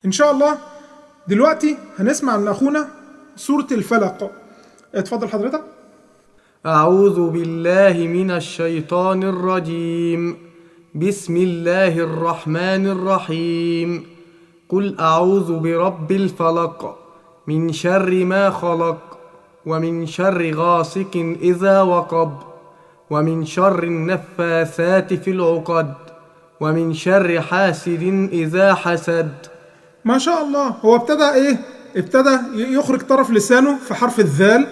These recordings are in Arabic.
إن شاء الله دلوقتي هنسمع من أخونا سورة الفلق. اتفضل حضرتك. أعوذ بالله من الشيطان الرجيم. بسم الله الرحمن الرحيم. قل أعوذ برب الفلق من شر ما خلق ومن شر غاسق إذا وقب ومن شر النفاثات في العقد ومن شر حاسد إذا حسد. ما شاء الله. هو ابتدى يخرج طرف لسانه في حرف الذال،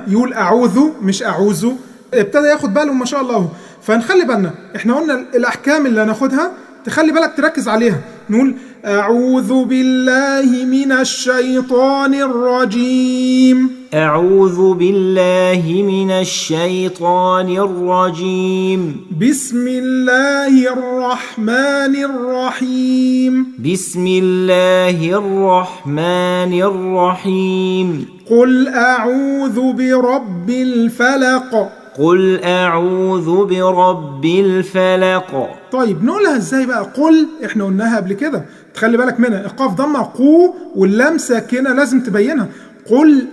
يقول أعوذ مش أعوذ، ابتدى ياخد باله ما شاء الله. فنخلي بالنا، احنا قلنا الأحكام اللي هناخدها تخلي بالك تركز عليها. نقول أعوذ بالله من الشيطان الرجيم. أعوذ بالله من الشيطان الرجيم. بسم الله الرحمن الرحيم. بسم الله الرحمن الرحيم. قل أعوذ برب الفلق. قل أعوذ برب الفلق. طيب نقولها ازاي بقى؟ قل احنا قلناها قبل كده، تخلي بالك منها، القاف ضمه قو واللام ساكنه لازم تبينها. قل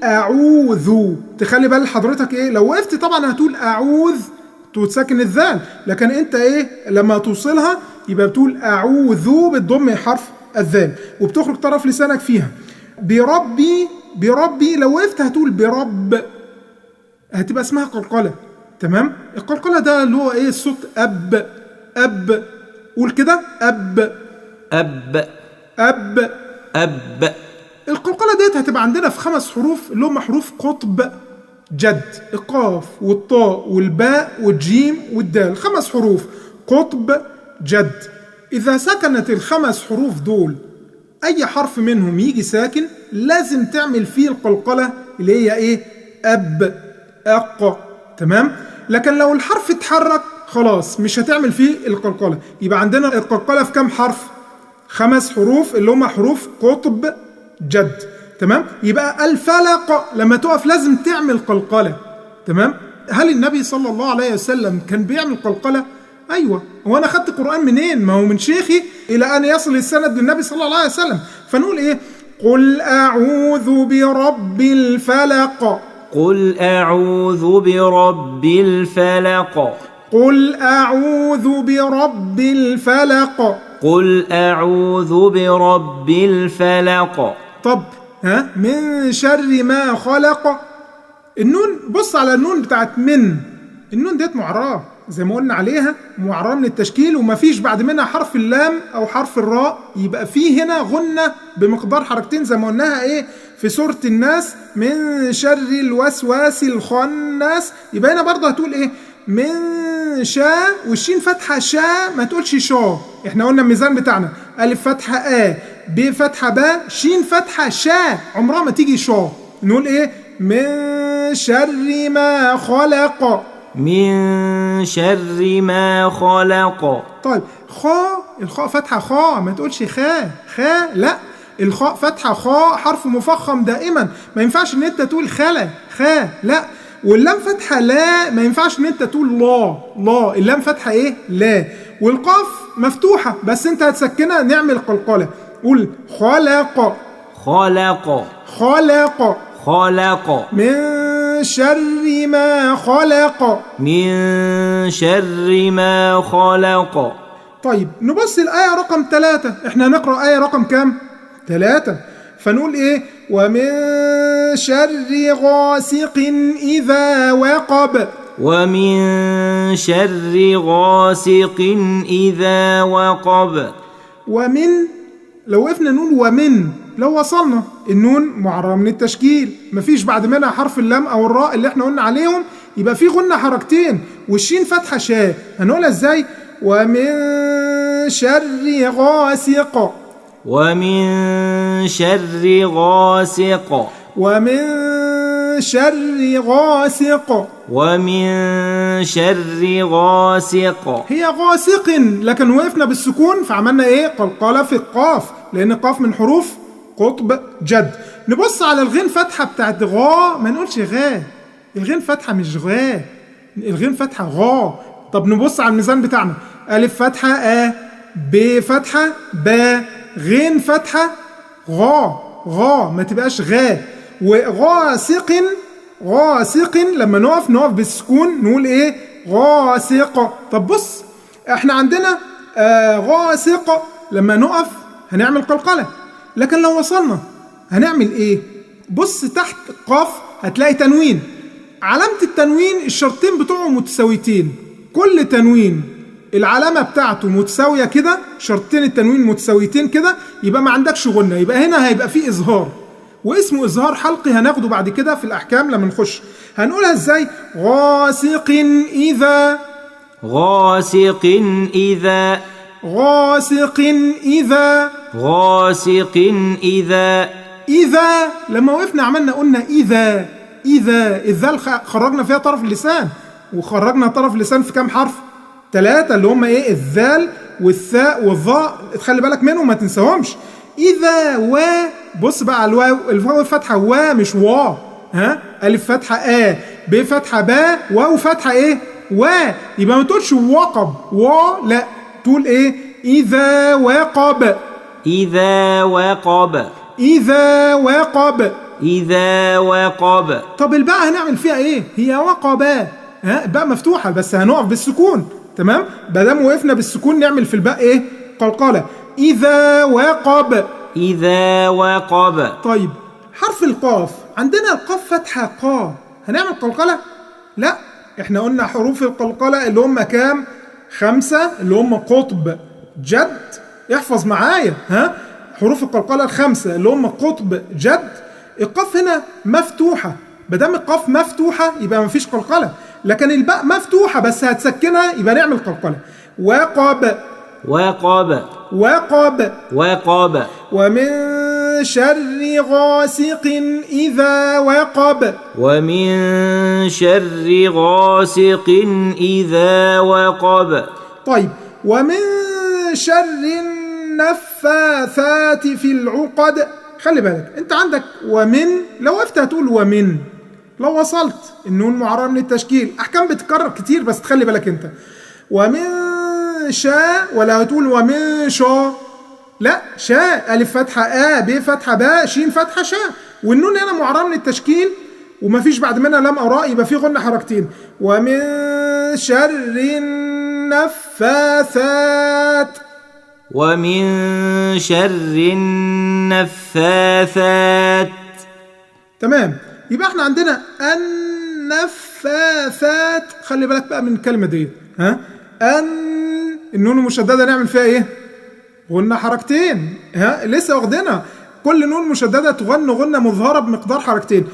أعوذ، تخلي بال حضرتك لو وقفت طبعا هتقول أعوذ تسكن الذال، لكن انت لما توصلها يبقى بتقول أعوذ بتضم حرف الذال وبتخرج طرف لسانك فيها. بربي لو وقفت هتقول برب، هتبقى اسمها قلقلة. تمام؟ القلقلة ده اللي هو الصوت أب. قول كده أب. القلقلة ديت هتبقى عندنا في 5 حروف اللي هم حروف قطب جد، القاف والطاء والباء والجيم والدال، 5 حروف قطب جد. إذا سكنت ال5 حروف دول أي حرف منهم يجي ساكن لازم تعمل فيه القلقلة اللي هي أق. تمام؟ لكن لو الحرف اتحرك خلاص مش هتعمل فيه القلقلة. يبقى عندنا القلقلة في كام حرف؟ 5 حروف اللي هم حروف قطب جد. تمام؟ يبقى الفلق لما تقف لازم تعمل قلقلة. تمام؟ هل النبي صلى الله عليه وسلم كان بيعمل قلقلة؟ أيوة. هو أنا خدت القرآن منين؟ ما هو من شيخي إلى أن يصل السند للنبي صلى الله عليه وسلم. فنقول قل أعوذ برب الفلق. قل أعوذ برب الفلق. قل أعوذ برب الفلق. قل أعوذ برب الفلق. طب من شر ما خلق. النون، بص على النون بتاعت من، النون ديت معراه زي ما قلنا عليها، معراه من التشكيل وما فيش بعد منها حرف اللام او حرف الراء، يبقى فيه هنا غنة بمقدار حركتين زي ما قلناها في سورة الناس، من شر الوسواس الخناس. يبقى هنا برضه هتقول من شاء، والشين فتحة شاء ما تقولش شا. احنا قلنا الميزان بتاعنا ألف فتحة ب فتحة با، شين فتحة شاء، عمرها ما تيجي شا. نقول من شر ما خلق. من شر ما خلق. طيب الخاء فتحة خاء، ما تقولش خا لا، الخاء فتحة خاء حرف مفخم دائما، ما ينفعش ان انت تقول خا لا. واللام فتحة لا، ما ينفعش ان انت تقول لا، اللام فتحة لا. والقاف مفتوحة بس انت هتسكنها، نعمل قلقلة. قول خلق. من شر ما خلق. من شر ما خلق. طيب نبص الآية رقم 3، احنا نقرأ آية رقم كام؟ 3. فنقول ومن شر غاسق إذا وقب. ومن شر غاسق إذا وقب. ومن لو وقفنا نقول ومن، لو وصلنا النون معرة من التشكيل، مفيش بعد منها حرف اللام او الراء اللي احنا قلنا عليهم، يبقى في غنة حركتين، والشين فتحة شاء. هنقولها ازاي؟ ومن شر غاسق. ومن شر غاسق. ومن شر غاسق. ومن شر غاسق. هي غاسق، لكن وقفنا بالسكون فعملنا قلقلة في القاف، لان القاف من حروف قطب جد. نبص على الغين فتحة بتاعت غا، ما نقولش غا، الغين فتحة مش غا، الغين فتحة غا. طب نبص على الميزان بتاعنا، ألف فتحة ب فتحة با، غين فتحة غا ما تبقاش غا. وغاسق غاسق لما نقف بالسكون نقول ايه؟ غاسق. طب بص احنا عندنا غاسق لما نقف هنعمل قلقلة، لكن لو وصلنا هنعمل ايه؟ بص تحت قاف هتلاقي تنوين، علامة التنوين الشرطين بتوعه متساويتين، كل تنوين العلامة بتاعته متساوية كده، شرطين التنوين متساويتين كده، يبقى ما عندكش غنة، يبقى هنا هيبقى فيه إظهار، واسمه إظهار حلقي هناخده بعد كده في الأحكام لما نخش. هنقولها إزاي؟ غاسق إذا، غاسق إذا، غاسق إذا، غاسق إذا. إذا لما وقفنا عملنا قلنا إذا الذال خرجنا فيها طرف اللسان، وخرجنا طرف اللسان في كام حرف؟ 3 اللي هم ايه؟ الذال والثاء والظاء، تخلي بالك منهم ما تنساهمش. إذا و، بص بقى على الواو، الواو فتحة و مش وا، ها؟ ألف فتحة ب فتحة با، واو فتحة ايه؟ و، يبقى ما تقولش وقب لا، تقول ايه؟ إذا وقب، إذا وقب، إذا وقب، إذا وقب. طب الباء هنعمل فيها ايه؟ هي وقبا، ها؟ الباء مفتوحة بس هنقف بالسكون، تمام؟ بدام وقفنا بالسكون نعمل في الباء ايه؟ قلقلة. إذا وقب، إذا وقب. طيب حرف القاف، عندنا القاف فتحة قا، هنعمل قلقلة؟ لا، احنا قلنا حروف القلقلة اللي هم كام؟ 5 اللي هم قطب جد، احفظ معايا، ها؟ حروف القلقلة ال5 اللي هم قطب جد. القاف هنا مفتوحة، بدام القاف مفتوحة يبقى مفيش قلقلة، لكن الباء مفتوحة بس هتسكنها يبقى نعمل قلقلة. وقب، وقب، وقب، وقب. ومن شر غاسق إذا وقب، ومن شر غاسق إذا وقب. طيب ومن شر النفاثات في العقد، خلي بالك انت عندك ومن، لو وقفت هتقول ومن، لو وصلت النون معرب من التشكيل، احكام بتتكرر كتير بس تخلي بالك انت. ومن شاء، ولا هتقول ومن شاء، لا، شاء ألف فتحة ب فتحة باء شين فتحة شاء، والنون هنا معرب من التشكيل ومفيش بعد منها لام أو راء، يبقى في غنة حركتين. ومن شر النفاثات، ومن شر النفاثات. تمام، يبقى احنا عندنا النفاثات، خلي بالك بقى من الكلمة دي، ها؟ النون المشددة نعمل فيها ايه؟ غنة حركتين، ها؟ لسه واخدينها، كل نون مشددة تغن غنة مظهرة بمقدار حركتين.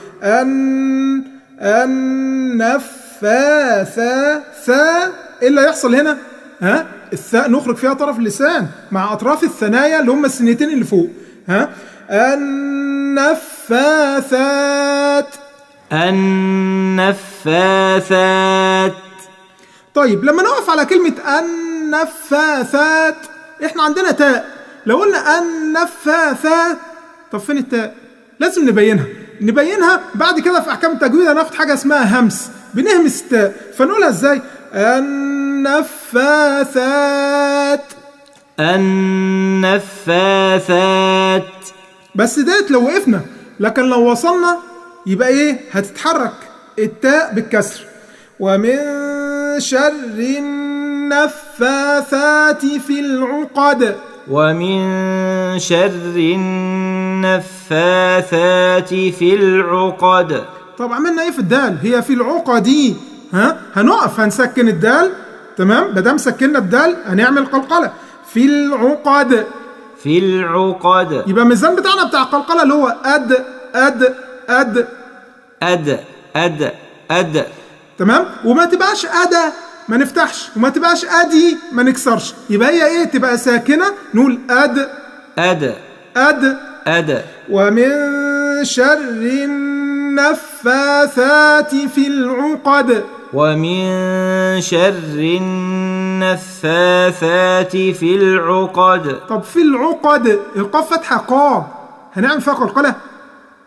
النفاثة، ثاء، ايه اللي هيحصل هنا؟ ها؟ الثاء نخرج فيها طرف اللسان مع اطراف الثنايا اللي هم السنتين اللي فوق، ها؟ النفاثات، النفاثات. طيب لما نقف على كلمة النفاثات احنا عندنا تاء، لو قلنا النفاثات، طب فين التاء؟ لازم نبينها بعد كده في احكام التجويد هناخد حاجة اسمها همس، بنهمس التاء، فنقولها ازاي؟ النفاثات، النفاثات. بس ديت لو وقفنا، لكن لو وصلنا يبقى ايه؟ هتتحرك التاء بالكسر. ومن شر النفاثات في العقد، ومن شر النفاثات في العقد. طب عملنا ايه في الدال؟ هي في العقد، ها؟ هنقف هنسكن الدال، تمام؟ بدام سكننا الدال هنعمل قلقلة في العقد، في العقد. يبقى الميزان بتاعنا بتاع القلقلة اللي هو أد أد أد أد أد أد، تمام؟ وما تبقاش أدا ما نفتحش، وما تبقاش أدي ما نكسرش، يبقى هي إيه؟ تبقى ساكنة نقول أد أد أد أد. ومن شر النفاثات في العقد، ومن شر النفاثات في العقد. طب في العقد القاف فتحة قا، هنعمل فيها قلقلة؟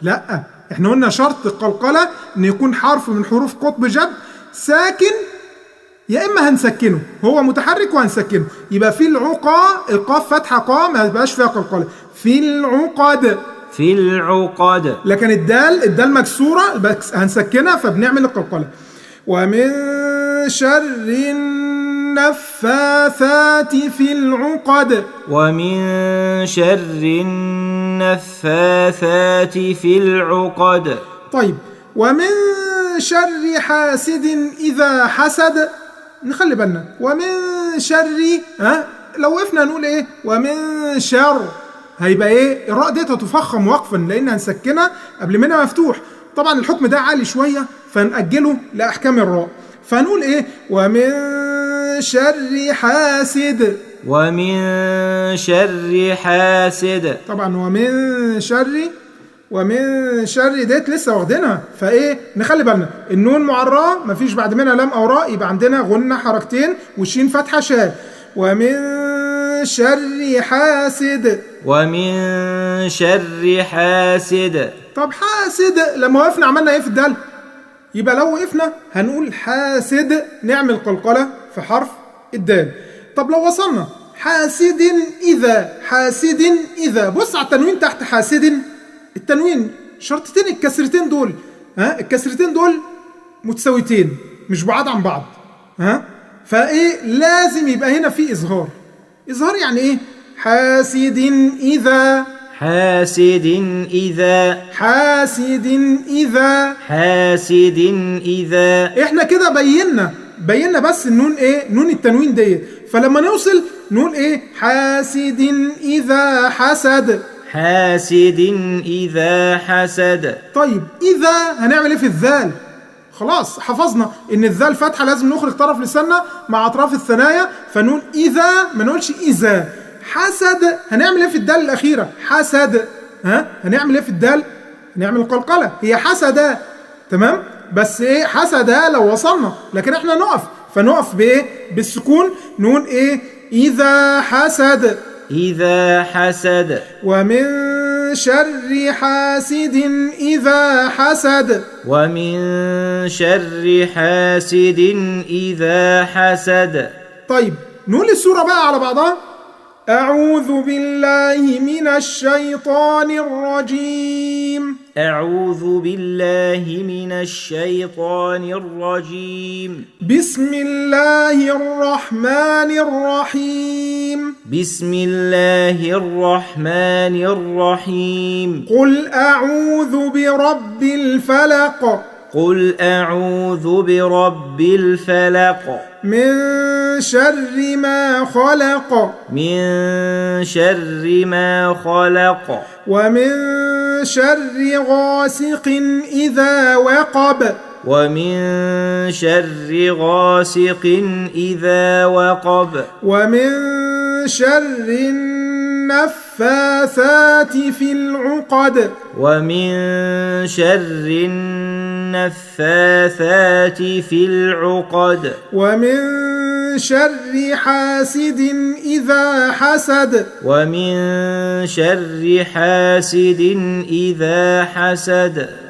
لا، احنا قلنا شرط القلقلة ان يكون حرف من حروف قطب جد ساكن يا اما هنسكنه، هو متحرك وهنسكنه، يبقى في العقى القاف فتحه قا ما يبقاش فيها قلقله، في العقد. في العقد. لكن الدال مكسوره بس هنسكنها فبنعمل القلقله. ومن شر النفاثات في العقد. ومن شر النفاثات في العقد. طيب ومن شر حاسد إذا حسد، نخلي بالنا ومن شر لو وقفنا نقول ايه ومن شر، هيبقى ايه الراء دي هتفخم وقفا لان هنسكنها قبل منها مفتوح. طبعا الحكم ده عالي شويه فنأجله لاحكام الراء، فنقول ايه ومن شر حاسد. ومن شر حاسد. طبعا ومن شر ديت لسه واخدينها، فايه نخلي بالنا النون معراه مفيش بعد منها لام او راء، يبقى عندنا غنه حركتين والشين فتحه شاد. ومن شر حاسد. ومن شر حاسد. طب حاسد لما وقفنا عملنا ايه في الدال؟ يبقى لو وقفنا هنقول حاسد نعمل قلقله في حرف الدال. طب لو وصلنا حاسد إذا، بص على التنوين تحت حاسد، التنوين شرطتين الكسرتين دول الكسرتين دول متساويتين مش بعاد عن بعض فايه لازم يبقى هنا في إظهار يعني ايه حاسد إذا. حاسد إذا. حاسد إذا. حاسد إذا. احنا كده بينا بس النون ايه نون التنوين ديت، فلما نوصل نقول ايه حاسد إذا حسد. حاسد إذا حسد. طيب إذا هنعمل ايه في الذال؟ خلاص حفظنا ان الذال فتحه لازم نخرج طرف لساننا مع اطراف الثنايا، فنقول اذا ما نقولش اذا. حسد هنعمل ايه في الدال الاخيره؟ حسد هنعمل ايه في الدال؟ نعمل قلقله، هي حسد تمام، بس ايه حسد لو وصلنا، لكن احنا فنقف بايه؟ بالسكون، نقول ايه اذا حسد. إذا حسد. ومن شر حاسد إذا حسد. ومن شر حاسد إذا حسد. طيب نقول السورة بقى على بعضها. أعوذ بالله من الشيطان الرجيم. أعوذ بالله من الشيطان الرجيم. بسم الله الرحمن الرحيم. بسم الله الرحمن الرحيم. قل أعوذ برب الفلق. قل أعوذ برب الفلق. من شر ما خلق. من شر ما خلق. ومن شر غاسق إذا وقب. ومن شر غاسق إذا وقب. ومن شر النفاثات في العقد. ومن شر النفاثات في العقد. ومن شر حاسد إذا حسد. ومن شر حاسد إذا حسد.